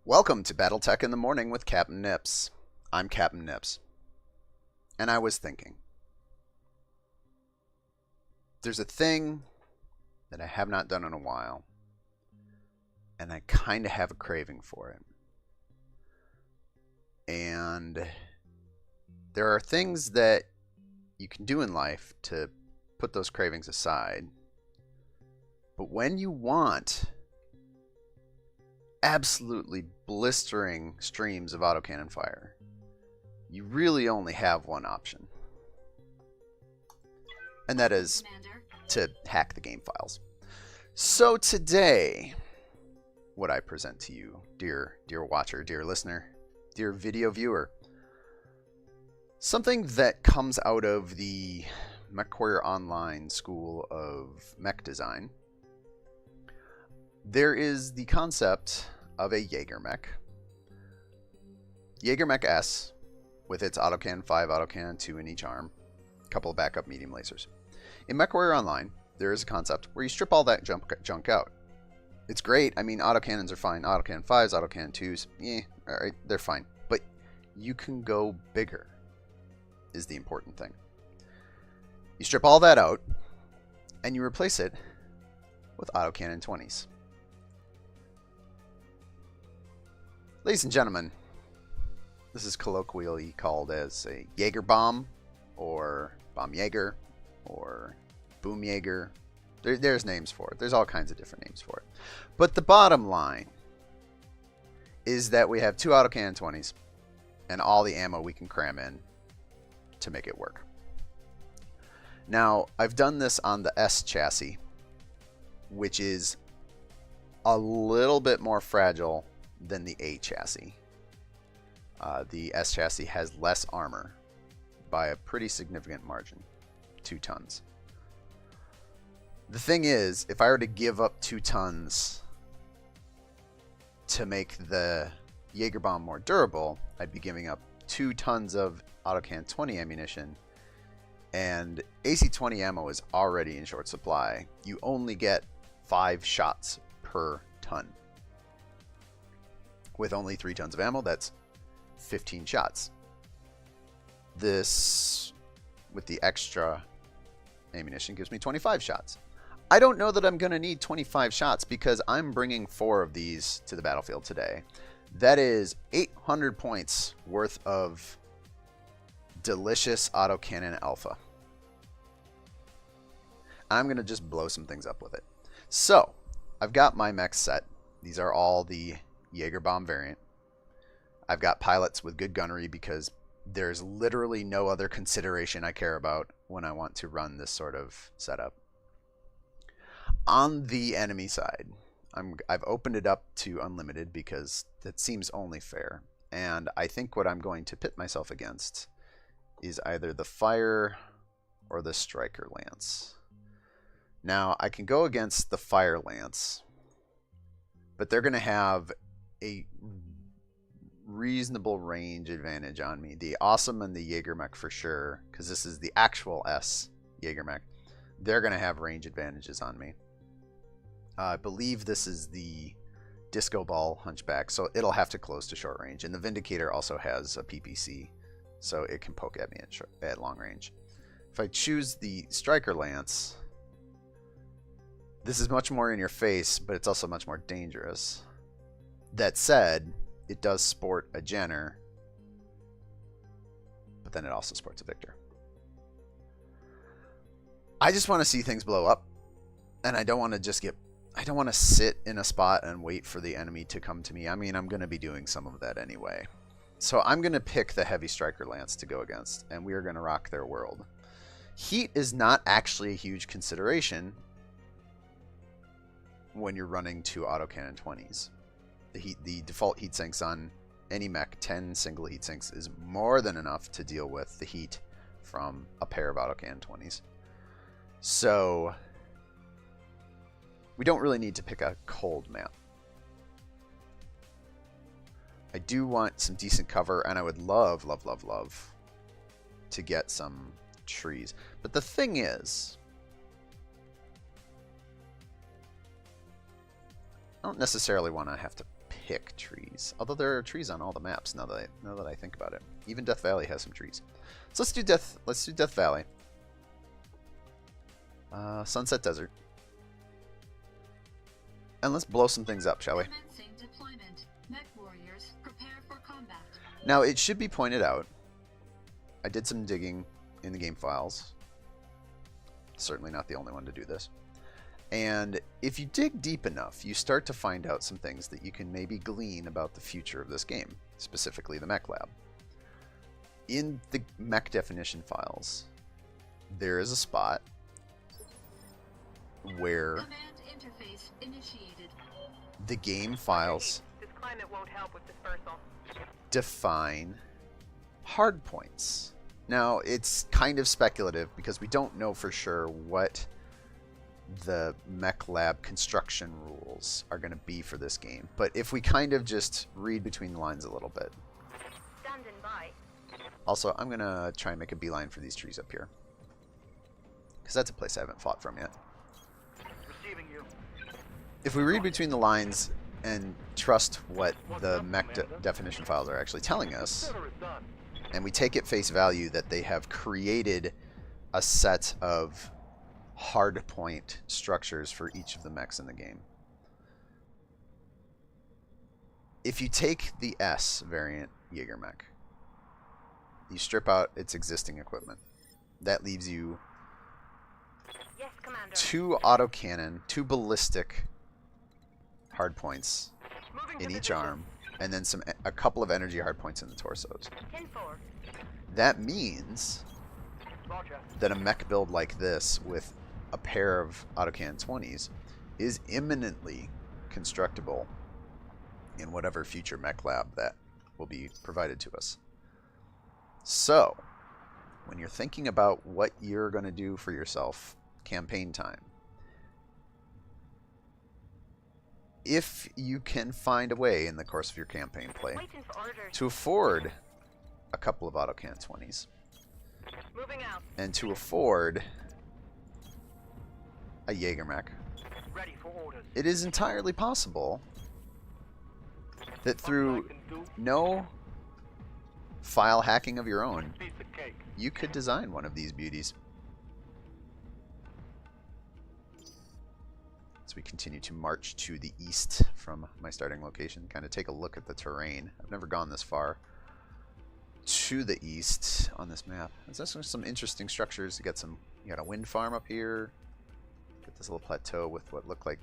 Welcome to BattleTech in the Morning with Captain Nips. I'm Captain Nips. And I was thinking, there's a thing that I have not done in a while, and I kind of have a craving for it. And there are things that you can do in life to put those cravings aside. But when you want absolutely blistering streams of autocannon fire, you really only have one option. And that is to hack the game files. So today, what I present to you, dear watcher, dear listener, dear video viewer, something that comes out of the MechWarrior Online School of Mech Design. There is the concept of a JagerMech. JagerMech S with its Autocannon 5, Autocannon 2 in each arm, a couple of backup medium lasers. In MechWarrior Online, there is a concept where you strip all that junk out. It's great. I mean, autocannons are fine. Autocannon 5s, Autocannon 2s, alright, they're fine. But you can go bigger, is the important thing. You strip all that out, and you replace it with Autocannon 20s. Ladies and gentlemen, this is colloquially called as a jagerbomb, or bomb Jaeger, or boom Jaeger. There's names for it. There's all kinds of different names for it. But the bottom line is that we have two Autocannon 20s and all the ammo we can cram in to make it work. Now, I've done this on the S chassis, which is a little bit more fragile than the A chassis. The S chassis has less armor by a pretty significant margin, 2 tons. The thing is, if I were to give up 2 tons to make the Jagerbomb more durable, I'd be giving up 2 tons of Autocannon 20 ammunition, and AC-20 ammo is already in short supply. You only get 5 shots per ton. With only 3 tons of ammo, that's 15 shots. This, with the extra ammunition, gives me 25 shots. I don't know that I'm going to need 25 shots because I'm bringing 4 of these to the battlefield today. That is 800 points worth of delicious autocannon alpha. I'm going to just blow some things up with it. So, I've got my mech set. These are all the Jagerbomb variant. I've got pilots with good gunnery because there's literally no other consideration I care about when I want to run this sort of setup. On the enemy side, I've opened it up to unlimited because that seems only fair. And I think what I'm going to pit myself against is either the Fire or the Striker Lance. Now, I can go against the Fire Lance, but they're going to have a reasonable range advantage on me. The Awesome and the JagerMech for sure, because this is the actual S JagerMech. They're going to have range advantages on me. I believe this is the Disco Ball Hunchback, so it'll have to close to short range. And the Vindicator also has a PPC, so it can poke at me at long range. If I choose the Striker Lance, this is much more in your face, but it's also much more dangerous. That said, it does sport a Jenner, but then it also sports a Victor. I just want to see things blow up, and I don't want to sit in a spot and wait for the enemy to come to me. I mean, I'm going to be doing some of that anyway. So I'm going to pick the Heavy Striker Lance to go against, and we are going to rock their world. Heat is not actually a huge consideration when you're running 2 Autocannon 20s. The default heat sinks on any mech, 10 single heat sinks, is more than enough to deal with the heat from a pair of Autocannon 20s. So we don't really need to pick a cold map. I do want some decent cover, and I would love, love, love, love to get some trees. But the thing is, I don't necessarily want to have to pick trees. Although there are trees on all the maps now that I think about it. Even Death Valley has some trees. So let's do Death Valley. Sunset Desert. And let's blow some things up, shall we? Mech warriors, prepare for combat. Now, it should be pointed out, I did some digging in the game files. Certainly not the only one to do this. And if you dig deep enough, you start to find out some things that you can maybe glean about the future of this game, specifically the Mech Lab. In the Mech definition files, there is a spot where Command interface initiated. the game files This climate won't help with dispersal. define hardpoints. Now, it's kind of speculative because we don't know for sure what the Mech Lab construction rules are going to be for this game. But if we kind of just read between the lines a little bit. Standing by. Also, I'm going to try and make a beeline for these trees up here, because that's a place I haven't fought from yet. Receiving you. If we read between the lines and trust what the Mech definition files are actually telling us, and we take at face value that they have created a set of hardpoint structures for each of the mechs in the game. If you take the S variant JagerMech, you strip out its existing equipment. That leaves you Yes, Commander. 2 autocannon, 2 ballistic hardpoints Moving in to each position. arm, and then a couple of energy hardpoints in the torsos. 10-4. That means Roger. that a mech build like this with a pair of autocannon 20s is imminently constructible in whatever future Mech Lab that will be provided to us. So, when you're thinking about what you're going to do for yourself campaign time, if you can find a way in the course of your campaign play Waiting for orders. to afford a couple of autocannon 20s Moving out. and to afford a JagerMech, Ready for orders. it is entirely possible that What through I can do, no file hacking of your own, piece of cake. you could design one of these beauties. As we continue to march to the east from my starting location, kind of take a look at the terrain. I've never gone this far to the east on this map. There's actually some interesting structures. You got a wind farm up here. Got this little plateau with what look like,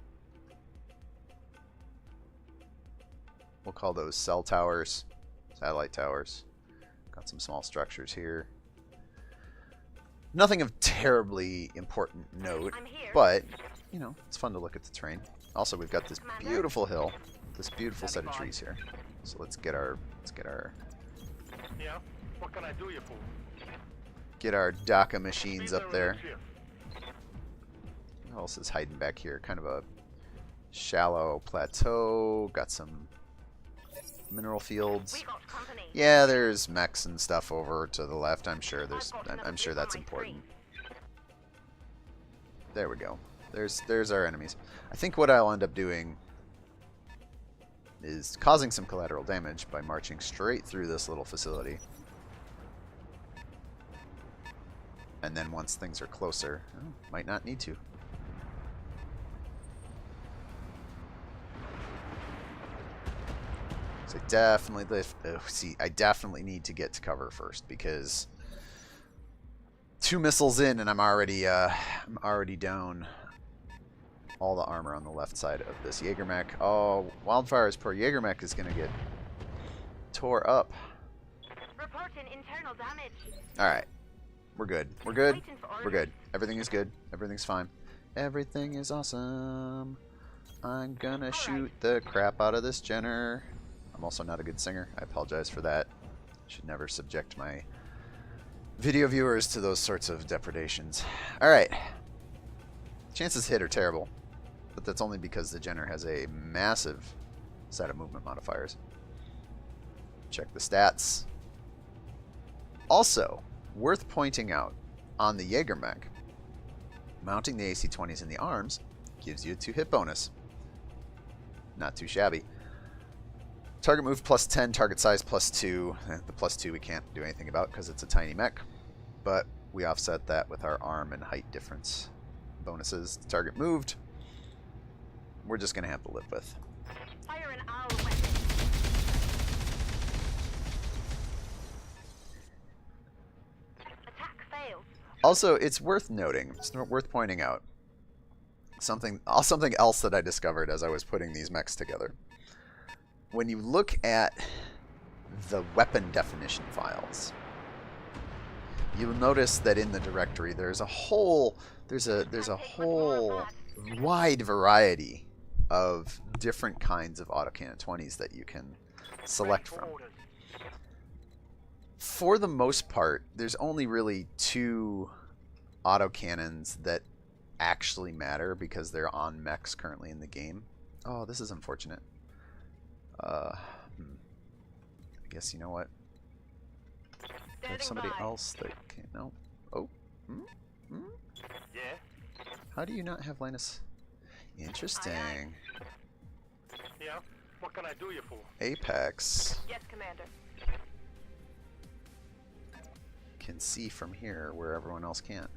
we'll call those cell towers, satellite towers. Got some small structures here. Nothing of terribly important note, I'm here. but you know, it's fun to look at the terrain. Also, we've got this beautiful hill, this beautiful set of trees here. So let's get our Yeah. What can I do you for? Dakka machines up there. What else is hiding back here? Kind of a shallow plateau. Got some mineral fields. We got company. Yeah, there's mechs and stuff over to the left. I'm sure I'm sure that's important. There we go. There's our enemies. I think what I'll end up doing is causing some collateral damage by marching straight through this little facility. And then once things are closer, might not need to. So I definitely need to get to cover first, because 2 missiles in and I'm already down all the armor on the left side of this JagerMech. Oh, Wildfire's poor JagerMech is gonna get tore up. Reporting internal damage. Alright. We're good. We're good. Waiting for orders. We're good. Everything is good. Everything's fine. Everything is awesome. I'm gonna shoot the crap out of this Jenner. I'm also not a good singer. I apologize for that. Should never subject my video viewers to those sorts of depredations. Alright. Chances hit are terrible, but that's only because the Jenner has a massive set of movement modifiers. Check the stats. Also, worth pointing out, on the JagerMech, mounting the AC-20s in the arms gives you a 2 hit bonus. Not too shabby. Target move plus 10, target size plus 2. The plus 2 we can't do anything about because it's a tiny mech, but we offset that with our arm and height difference bonuses. The target moved, we're just going to have to live with. Fire in our weapon. Attack failed. Also, it's worth noting, it's worth pointing out, something else that I discovered as I was putting these mechs together. When you look at the weapon definition files, you'll notice that in the directory there's a whole wide variety of different kinds of autocannon 20s that you can select from. For the most part, there's only really 2 autocannons that actually matter because they're on mechs currently in the game. Oh, this is unfortunate. I guess, you know what? There's somebody else that can... No. Oh. Yeah? How do you not have Linus? Interesting. Yeah? What can I do you for? Apex Yes, Commander. can see from here where everyone else can't.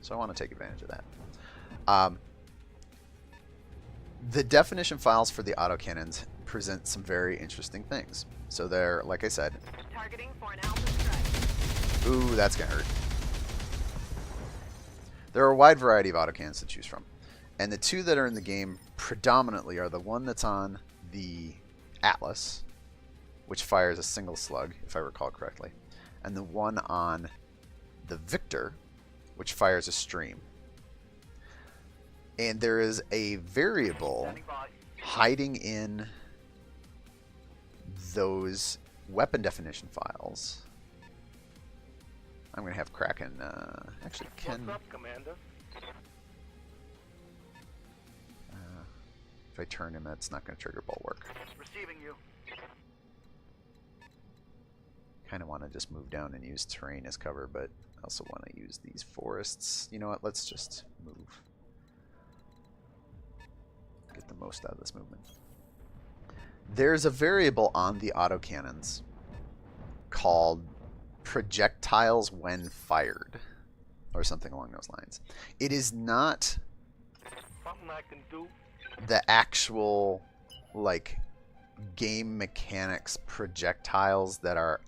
So I want to take advantage of that. The definition files for the autocannons present some very interesting things. So they're, like I said... Targeting for an alpha strike. Ooh, that's going to hurt. There are a wide variety of autocannons to choose from. And the 2 that are in the game predominantly are the one that's on the Atlas, which fires a single slug, if I recall correctly, and the one on the Victor, which fires a stream. And there is a variable hiding in those weapon definition files. I'm going to have Kraken, actually, Ken... What's up, Commander? If I turn him, that's not going to trigger bulwark. Receiving you. Kind of want to just move down and use terrain as cover, but I also want to use these forests. You know what? Let's just move. Get the most out of this movement. There's a variable on the autocannons called projectiles when fired, or something along those lines. It is not Something I can do? the actual, like, game mechanics projectiles that are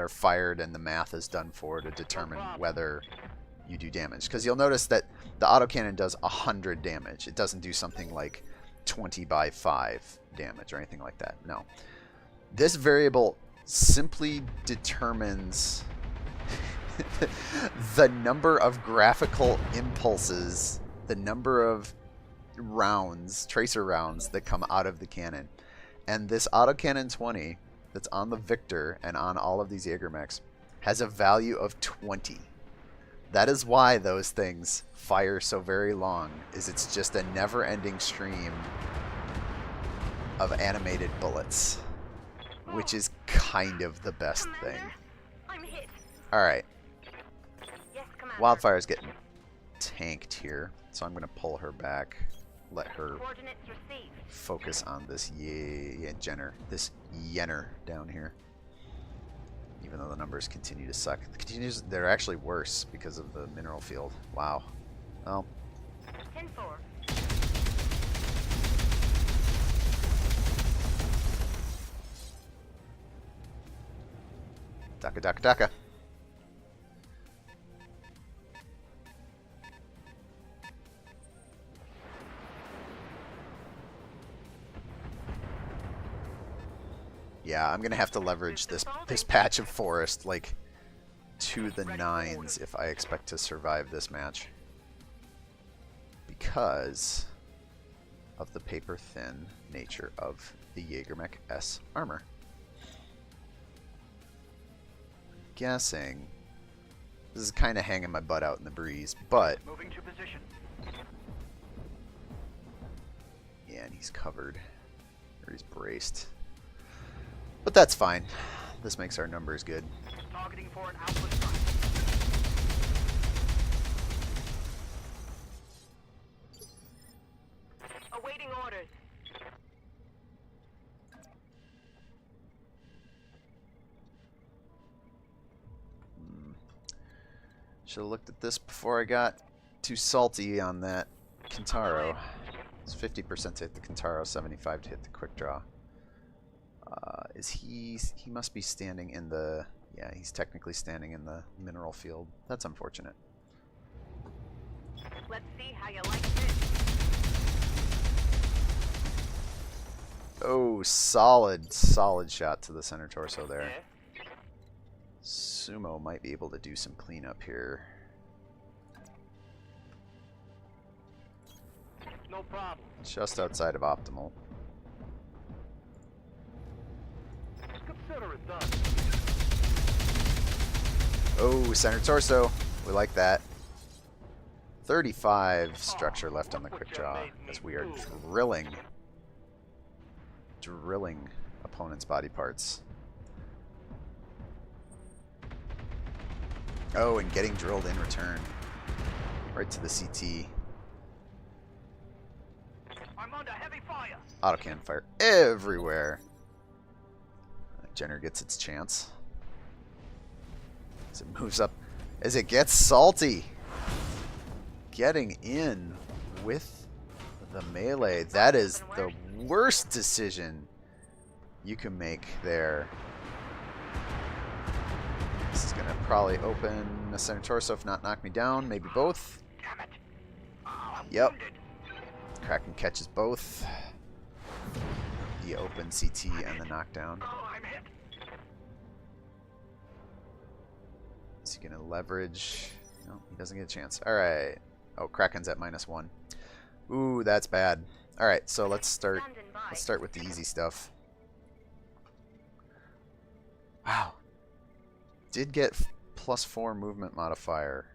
fired and the math is done for to determine whether you do damage. Because you'll notice that the autocannon does 100 damage. It doesn't do something like 20 by 5 damage or anything like that. No. This variable simply determines the number of graphical impulses, the number of rounds, tracer rounds that come out of the cannon. And this autocannon 20 that's on the Victor and on all of these JagerMechs has a value of 20. That is why those things fire so very long, is it's just a never-ending stream of animated bullets, which is kind of the best thing. I'm hit. Alright, Yes, Commander. Wildfire's getting tanked here, so I'm going to pull her back, let her Coordinates received. focus on this this Yenner down here. Even though the numbers continue to suck. They're actually worse because of the mineral field. Wow. Well. 10-4. Dakka, Dakka, Dakka. Yeah, I'm gonna have to leverage this patch of forest like to the nines if I expect to survive this match, because of the paper thin nature of the JagerMech S armor. I'm guessing this is kind of hanging my butt out in the breeze, but Moving to position. yeah, and he's covered, or he's braced. But that's fine. This makes our numbers good. Targeting for an alpha strike. Awaiting orders. Should have looked at this before I got too salty on that Kintaro. It's 50% to hit the Kintaro, 75 to hit the quick draw. Is he must be standing in the, yeah, he's technically standing in the mineral field. That's unfortunate. Let's see how you like this. Oh, solid shot to the center torso there. Sumo might be able to do some cleanup here. No problem. Just outside of optimal. Consider it done. Oh, center torso. We like that. 35 structure left on the quick draw as we are drilling opponent's body parts. Oh, and getting drilled in return. Right to the CT. I'm under heavy fire. Autocannon fire everywhere. Jenner gets its chance. As it moves up. As it gets salty. Getting in with the melee. That is the worst decision you can make there. This is going to probably open the center torso, if not knock me down. Maybe both. Damn it. Oh, I'm Yep. wounded. Kraken catches both. The open CT and the knockdown. Oh, I'm hit. Is he going to leverage? No, he doesn't get a chance. Alright. Oh, Kraken's at -1. Ooh, that's bad. Alright, so let's start with the easy stuff. Wow. Did get +4 movement modifier.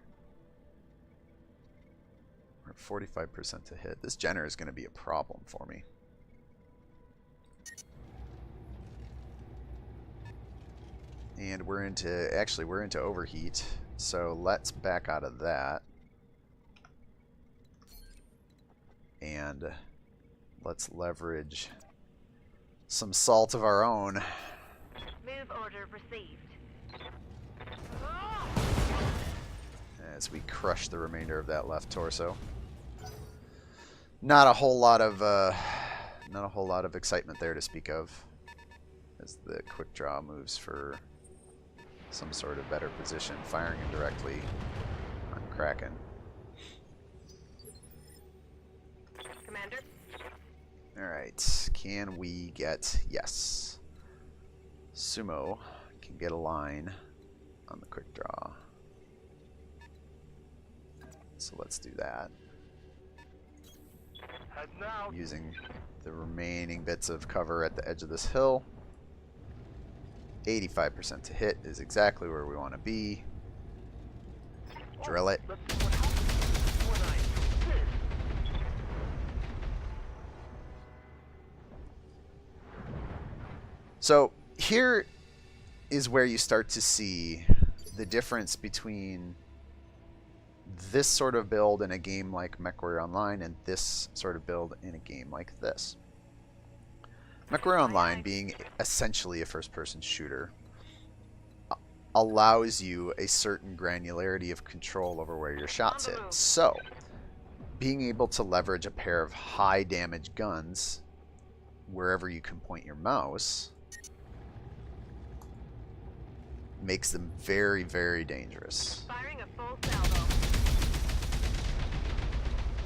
We're at 45% to hit. This Jenner is going to be a problem for me. And we're into overheat. So let's back out of that. And let's leverage some salt of our own. Move order received. As we crush the remainder of that left torso. Not a whole lot of excitement there to speak of, as the quick draw moves for some sort of better position, firing indirectly on Kraken. Commander. Alright, can we get... Yes. Sumo can get a line on the quick draw. So let's do that. And now, Using the remaining bits of cover at the edge of this hill. 85% to hit is exactly where we want to be. Drill it. let's see what happens when I do this. So here is where you start to see the difference between this sort of build in a game like Mech Warrior Online and this sort of build in a game like this. Mech Warrior Online, being essentially a first-person shooter, allows you a certain granularity of control over where your shots hit. So, being able to leverage a pair of high-damage guns wherever you can point your mouse makes them very, very dangerous. Firing a full salvo.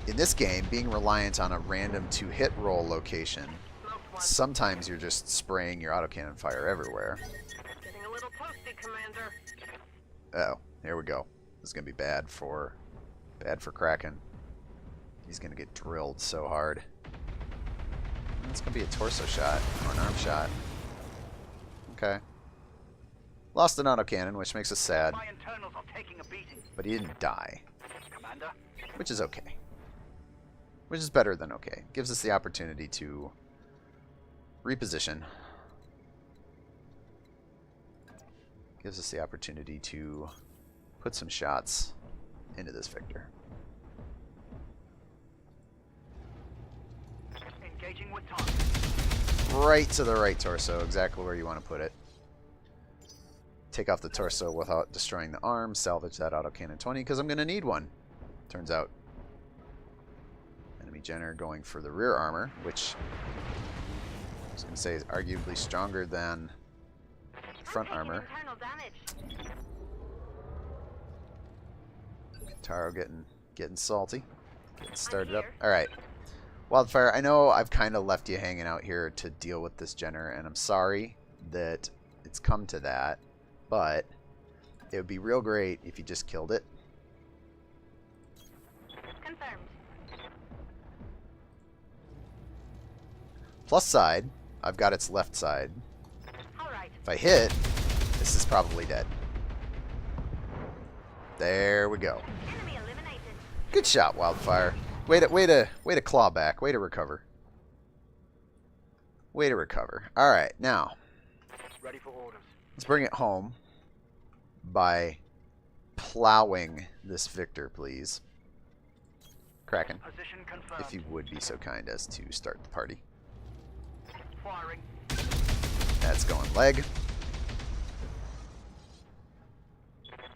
In this game, being reliant on a random 2-hit roll location, Smoked one. sometimes you're just spraying your autocannon fire everywhere. Getting a little toasty, Commander. Oh, here we go. This is gonna be bad for Kraken. He's gonna get drilled so hard. It's gonna be a torso shot or an arm shot. Okay. Lost an autocannon, which makes us sad, My internals are taking a beating. but he didn't die, Commander, which is okay. Which is better than okay. Gives us the opportunity to reposition. Gives us the opportunity to put some shots into this Victor. engaging with target. Right to the right torso, exactly where you want to put it. take off the torso without destroying the arm, salvage that autocannon 20 because I'm going to need one. Turns out. Enemy Jenner going for the rear armor, which I was going to say is arguably stronger than front armor. Taro getting salty. Getting started up. Alright. Wildfire, I know I've kind of left you hanging out here to deal with this Jenner, and I'm sorry that it's come to that, but it would be real great if you just killed it. Confirmed. Plus side, I've got its left side. Alright. If I hit, this is probably dead. There we go. Enemy eliminated. Good shot, Wildfire. Way to claw back. Way to recover. Way to recover. All right, now Ready for orders. let's bring it home by plowing this Victor, please. Kraken, Position confirmed. if you would be so kind as to start the party. Firing. That's going leg.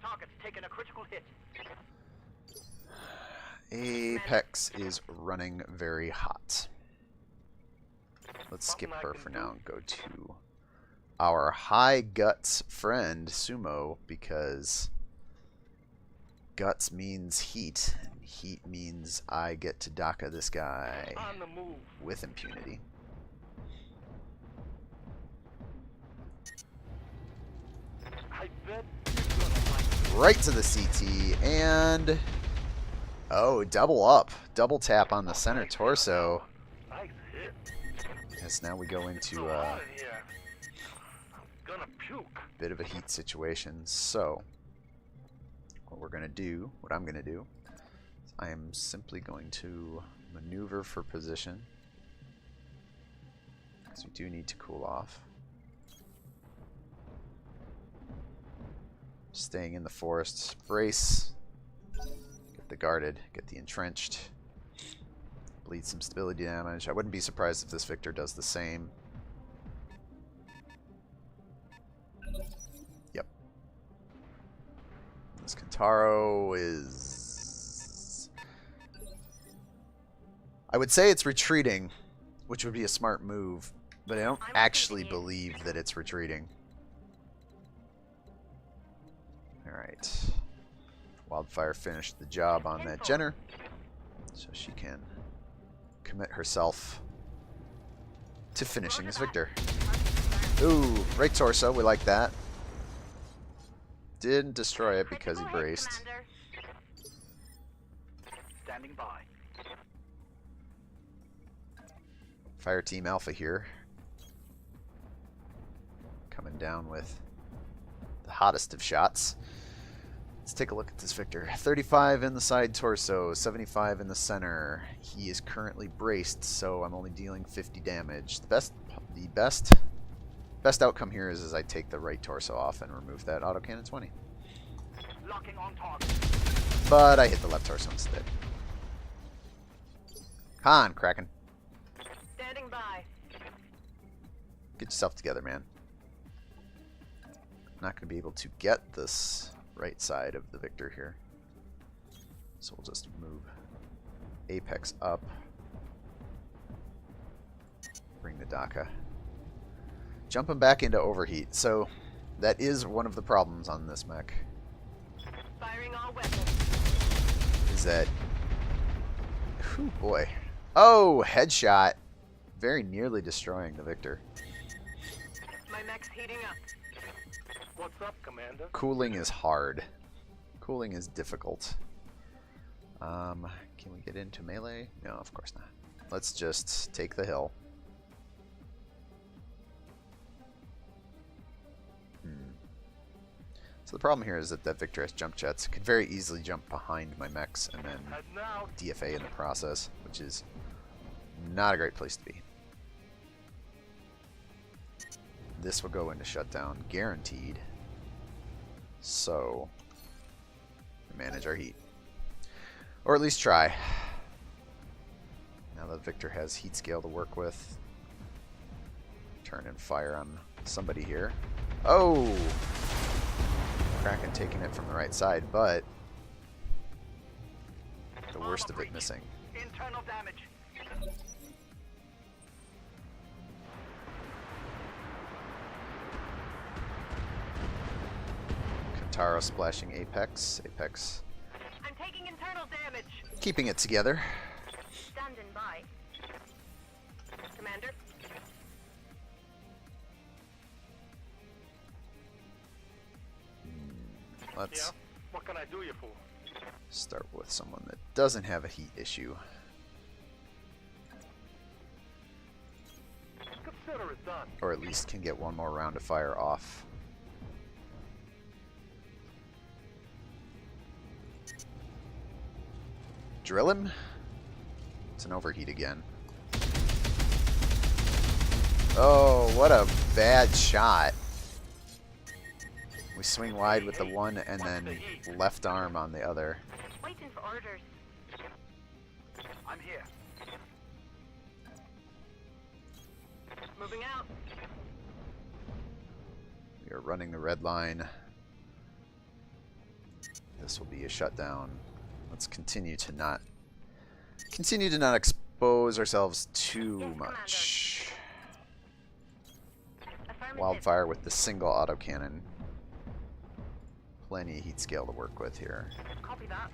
Target's taking a critical hit. Apex is running very hot. Let's skip her for now and go to our high guts friend Sumo, because guts means heat, and heat means I get to Dakka this guy On the move. with impunity. I bet you're gonna like it. Right to the CT, and oh, double up. Double tap on the center torso. Nice hit. Yes, now we go into So hot in here. I'm gonna puke. bit of a heat situation. So what we're going to do, what I'm going to do, is I am simply going to maneuver for position, because we do need to cool off. Staying in the forest, brace, get the guarded, get the entrenched, bleed some stability damage. I wouldn't be surprised if this Victor does the same. Yep. This Kentaro is... I would say it's retreating, which would be a smart move, but I don't actually believe that it's retreating. Alright. Wildfire finished the job on that Jenner, so she can commit herself to finishing this Victor. Ooh, right torso, we like that. Didn't destroy it because he braced. Standing by. Fire Team Alpha here. Coming down with the hottest of shots. Let's take a look at this Victor. 35 in the side torso, 75 in the center. He is currently braced, so I'm only dealing 50 damage. The best outcome here is I take the right torso off and remove that autocannon 20. Locking on target. But I hit the left torso instead. Come on, Kraken. Standing by. Get yourself together, man. Not going to be able to get this right side of the Victor here. So we'll just move Apex up. Bring the Dakka. Jumping back into overheat. So that is one of the problems on this mech. Firing all weapons. Is that... Whew, boy. Oh, headshot. Very nearly destroying the Victor. My mech's heating up. What's up, Commander? Cooling is hard. Cooling is difficult. Can we get into melee? No, of course not. Let's just take the hill. So the problem here is that that Victor has jump jets. Could very easily jump behind my mechs and then And now, DFA in the process, which is not a great place to be. This will go into shutdown, guaranteed. So, we manage our heat. Or at least try. Now that Victor has heat scale to work with. Turn and fire on somebody here. Oh! Kraken taking it from the right side, but the worst of it missing. Internal damage. Katara splashing Apex. Apex I'm taking internal damage. keeping it together. Standing by. Commander. Let's Yeah? What can I do you for? start with someone that doesn't have a heat issue. Consider it done. Or at least can get one more round of fire off. Drill him? It's an overheat again. Oh, what a bad shot. We swing wide with the one and then left arm on the other. Waiting for orders. I'm here. Moving out. We are running the red line. This will be a shutdown. Let's continue to not expose ourselves too much. Affirmative. Wildfire with the single autocannon. Plenty of heat scale to work with here. Copy that.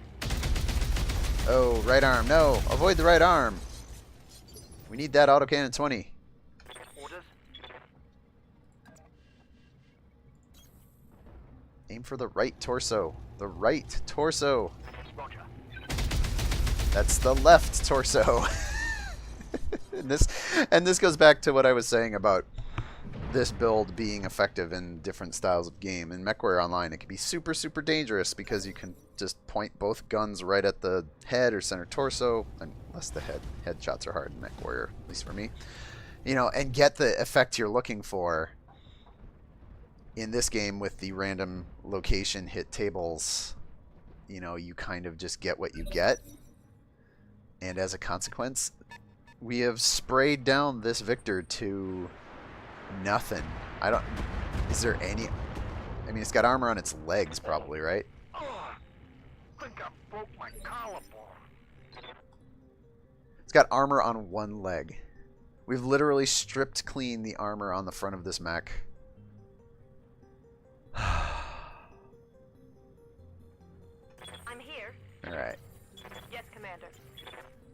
Oh, right arm. No, avoid the right arm. We need that autocannon 20. Orders. Aim for the right torso. The right torso. Roger. That's the left torso. and this goes back to what I was saying about this build being effective in different styles of game. In MechWarrior Online, it can be super, super dangerous because you can just point both guns right at the head or center torso, unless the headshots are hard in MechWarrior, at least for me. You know, and get the effect you're looking for. In this game, with the random location hit tables, you know, you kind of just get what you get. And as a consequence, we have sprayed down this Victor to nothing. Is there any... I mean, it's got armor on its legs, probably, right? Oh, I think I broke my collarbone. It's got armor on one leg. We've literally stripped clean the armor on the front of this mech. I'm here. Alright. Yes, Commander.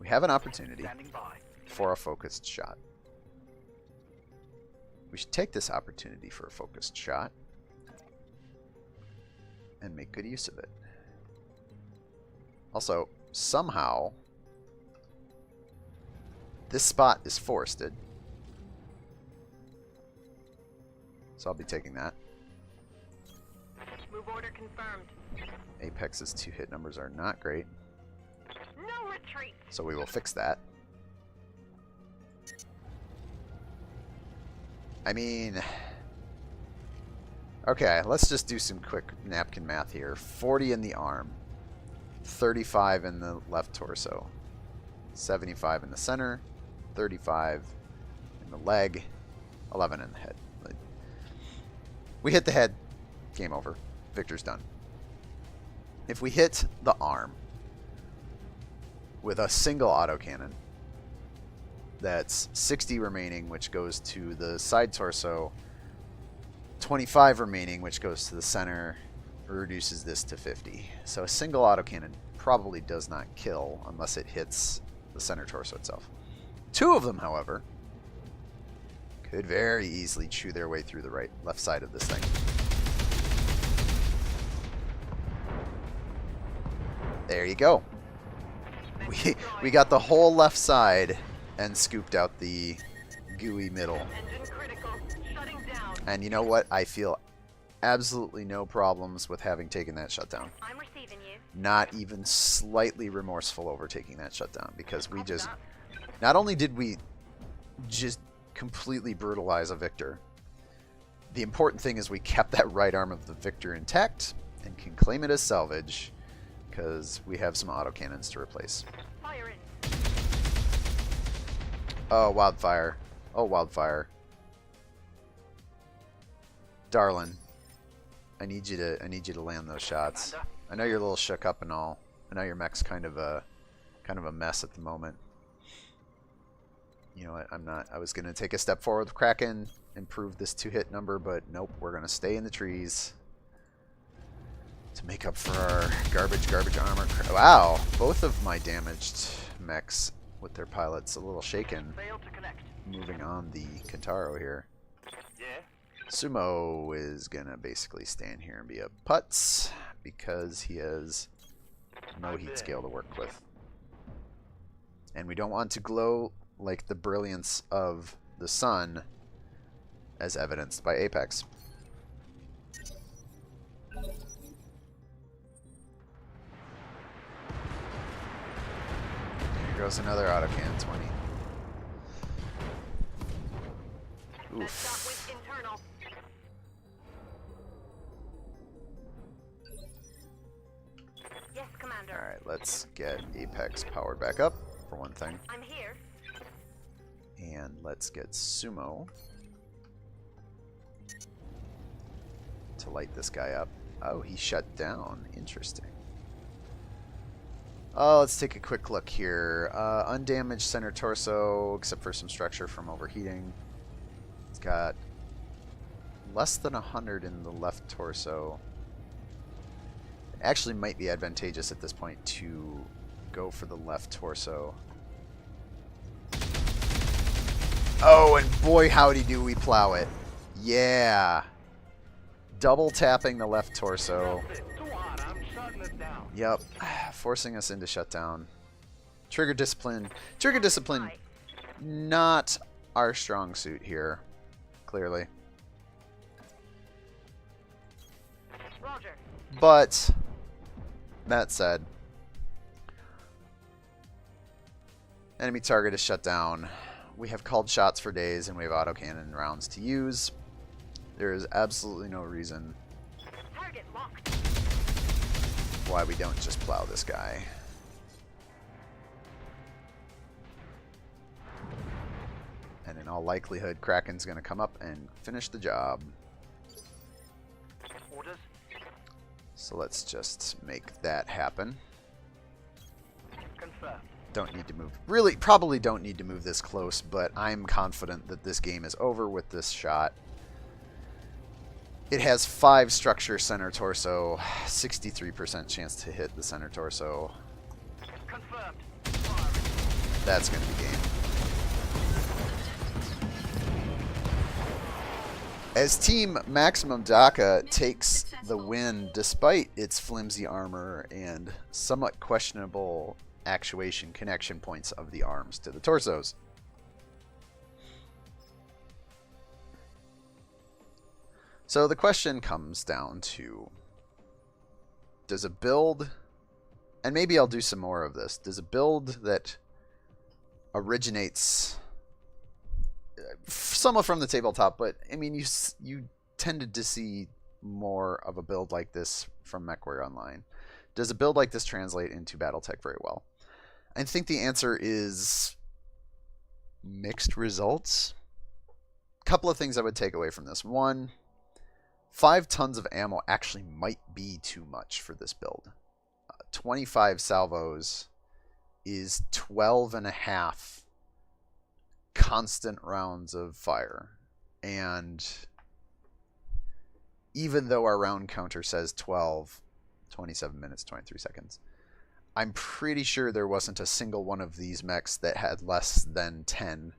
We have an opportunity Standing by. for a focused shot. We should take this opportunity for a focused shot and make good use of it. Also, somehow, this spot is forested. So I'll be taking that. Move order confirmed. Apex's 2 hit numbers are not great, No retreat. so we will fix that. I mean... Okay, let's just do some quick napkin math here. 40 in the arm. 35 in the left torso. 75 in the center. 35 in the leg. 11 in the head. We hit the head. Game over. Victor's done. If we hit the arm with a single autocannon, that's 60 remaining, which goes to the side torso. 25 remaining, which goes to the center, reduces this to 50. So a single autocannon probably does not kill unless it hits the center torso itself. 2 of them, however, could very easily chew their way through the left side of this thing. There you go. We got the whole left side and scooped out the gooey middle. Engine critical. Shutting down. And you know what? I feel absolutely no problems with having taken that shutdown. I'm receiving you. Not even slightly remorseful over taking that shutdown, because we just... Not only did we just completely brutalize a Victor, the important thing is we kept that right arm of the Victor intact and can claim it as salvage, because we have some autocannons to replace. Fire in. Oh, wildfire. Oh, wildfire. Darlin'. I need you to land those shots. Commander. I know you're a little shook up and all. I know your mech's kind of a mess at the moment. You know what? I'm not. I was gonna take a step forward with Kraken, improve this 2-hit number, but nope. We're gonna stay in the trees to make up for our garbage armor. Wow, both of my damaged mechs with their pilots a little shaken. Failed to connect. Moving on the Kentaro here. Yeah. Sumo is gonna basically stand here and be a putz because he has no heat scale to work with. And we don't want to glow like the brilliance of the sun as evidenced by Apex. Here goes another autocannon 20. That shot went internal. Yes, Commander. Alright, let's get Apex powered back up, for one thing. I'm here. And let's get Sumo to light this guy up. Oh, he shut down. Interesting. Oh, let's take a quick look here. Undamaged center torso, except for some structure from overheating. It's got less than 100 in the left torso. It actually might be advantageous at this point to go for the left torso. Oh, and boy howdy do we plow it. Yeah. Double tapping the left torso. Too hot. I'm shutting it down. Yep. Forcing us into shutdown. Trigger discipline. Trigger discipline, not our strong suit here. Clearly. Roger. But that said, enemy target is shut down. We have called shots for days and we have autocannon rounds to use. There is absolutely no reason Target locked. why we don't just plow this guy. And in all likelihood, Kraken's going to come up and finish the job. Orders. So let's just make that happen. Confirmed. Don't need to move. Really, probably don't need to move this close, but I'm confident that this game is over with this shot. It has 5 structure center torso, 63% chance to hit the center torso. Confirmed. That's going to be game. As Team Maximum Dakka takes the win despite its flimsy armor and somewhat questionable actuation connection points of the arms to the torsos. So the question comes down to, does a build, and maybe I'll do some more of this, does a build that originates somewhat from the tabletop, but I mean you tended to see more of a build like this from MechWarrior Online. Does a build like this translate into BattleTech very well? I think the answer is mixed results. Couple of things I would take away from this. One, 5 tons of ammo actually might be too much for this build. 25 salvos is 12.5 constant rounds of fire. And even though our round counter says 12, 27 minutes, 23 seconds, I'm pretty sure there wasn't a single one of these mechs that had less than 10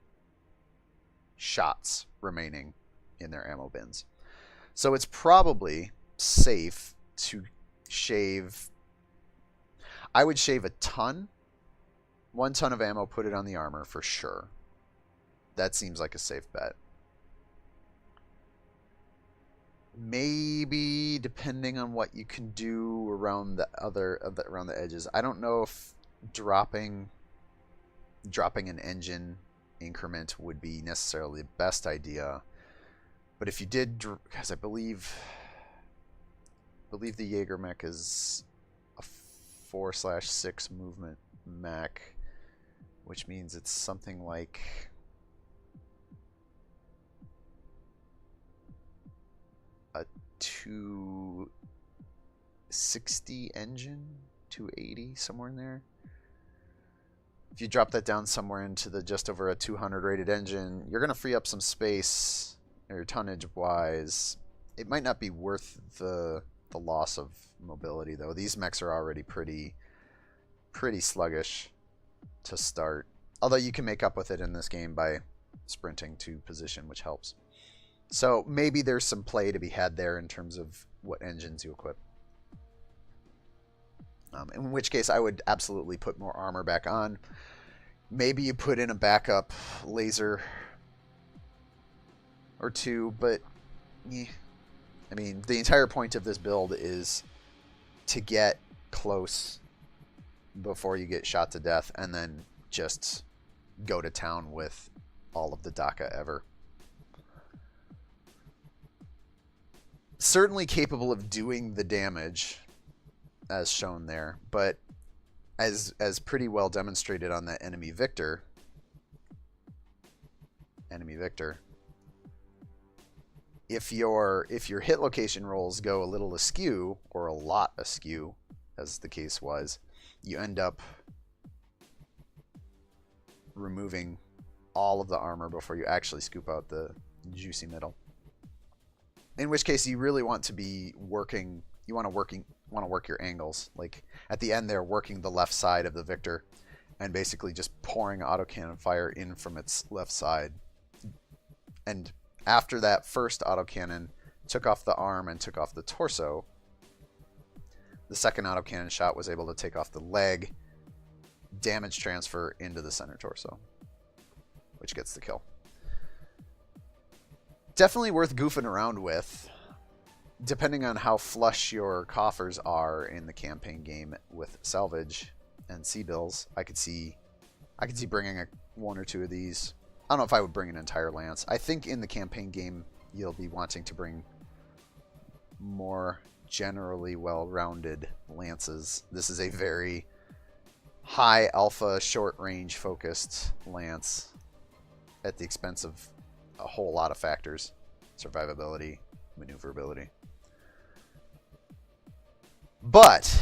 shots remaining in their ammo bins. So it's probably safe to shave. I would shave a ton. 1 ton of ammo, put it on the armor for sure. That seems like a safe bet. Maybe depending on what you can do around the around the edges. I don't know if dropping an engine increment would be necessarily the best idea. But if you did, because I believe the JagerMech is a 4/6 movement mech, which means it's something like a 2 260 engine, 280, somewhere in there. If you drop that down somewhere into the just over a 200 rated engine, you're going to free up some space, or tonnage wise. It might not be worth the loss of mobility though. These mechs are already pretty sluggish to start. Although you can make up with it in this game by sprinting to position, which helps. So maybe there's some play to be had there in terms of what engines you equip. In which case I would absolutely put more armor back on. Maybe you put in a backup laser or two, but I mean, the entire point of this build is to get close before you get shot to death and then just go to town with all of the Dakka ever. Certainly capable of doing the damage as shown there, but as pretty well demonstrated on that enemy Victor, if your hit location rolls go a little askew or a lot askew, as the case was, you end up removing all of the armor before you actually scoop out the juicy middle. In which case you really want to be working, you want to work your angles. Like at the end there, working the left side of the Victor and basically just pouring autocannon fire in from its left side. And after that first autocannon took off the arm and took off the torso, the second autocannon shot was able to take off the leg, damage transfer into the center torso, which gets the kill. Definitely worth goofing around with, depending on how flush your coffers are in the campaign game with salvage and C-bills. I could see bringing one or two of these. I don't know if I would bring an entire lance. I think in the campaign game you'll be wanting to bring more generally well-rounded lances. This is a very high alpha, short range focused lance at the expense of a whole lot of factors: survivability, maneuverability. But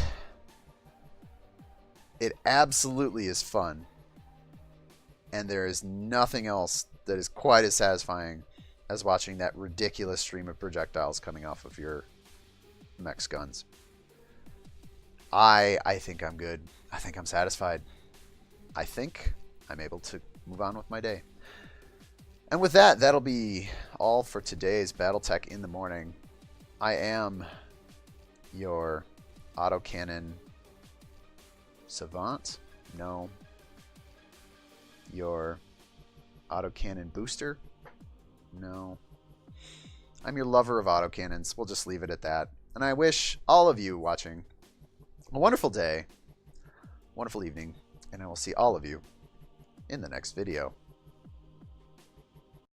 it absolutely is fun, and there is nothing else that is quite as satisfying as watching that ridiculous stream of projectiles coming off of your mech's guns. I think I'm good. I think I'm satisfied. I think I'm able to move on with my day. And with that, that'll be all for today's BattleTech in the morning. I am your autocannon savant. No. Your autocannon booster. No. I'm your lover of autocannons. We'll just leave it at that. And I wish all of you watching a wonderful day, wonderful evening, and I will see all of you in the next video.